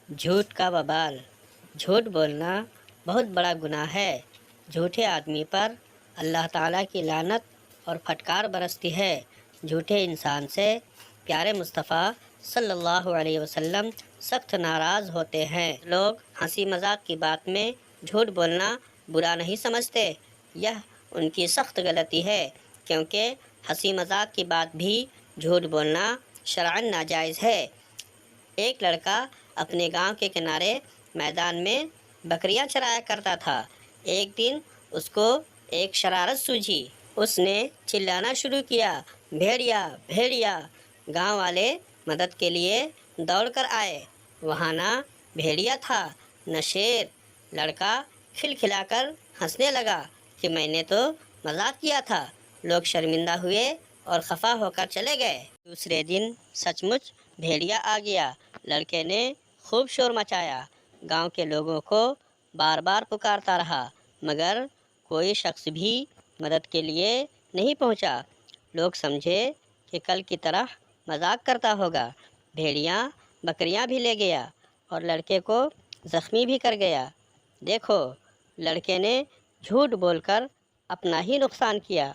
جھوٹ کا وبال۔ جھوٹ بولنا بہت بڑا گناہ ہے۔ جھوٹے آدمی پر اللہ تعالیٰ کی لعنت اور پھٹکار برستی ہے۔ جھوٹے انسان سے پیارے مصطفیٰ صلی اللہ علیہ وسلم سخت ناراض ہوتے ہیں۔ لوگ ہنسی مذاق کی بات میں جھوٹ بولنا برا نہیں سمجھتے، یہ ان کی سخت غلطی ہے، کیونکہ ہنسی مذاق کی بات بھی جھوٹ بولنا شرعاً ناجائز ہے۔ ایک لڑکا اپنے گاؤں کے کنارے میدان میں بکریاں چرایا کرتا تھا۔ ایک دن اس کو ایک شرارت سوجھی۔ اس نے چلانا شروع کیا، بھیڑیا بھیڑیا! گاؤں والے مدد کے لیے دوڑ کر آئے۔ وہاں نہ بھیڑیا تھا نہ شیر۔ لڑکا کھلکھلا کر ہنسنے لگا کہ میں نے تو مذاق کیا تھا۔ لوگ شرمندہ ہوئے اور خفا ہو کر چلے گئے۔ دوسرے دن سچ مچ بھیڑیا آ گیا۔ لڑکے نے خوب شور مچایا، گاؤں کے لوگوں کو بار بار پکارتا رہا، مگر کوئی شخص بھی مدد کے لیے نہیں پہنچا۔ لوگ سمجھے کہ کل کی طرح مذاق کرتا ہوگا۔ بھیڑیا بکریاں بھی لے گیا اور لڑکے کو زخمی بھی کر گیا۔ دیکھو، لڑکے نے جھوٹ بول کر اپنا ہی نقصان کیا۔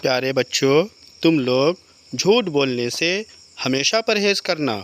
پیارے بچوں، تم لوگ جھوٹ بولنے سے ہمیشہ پرہیز کرنا۔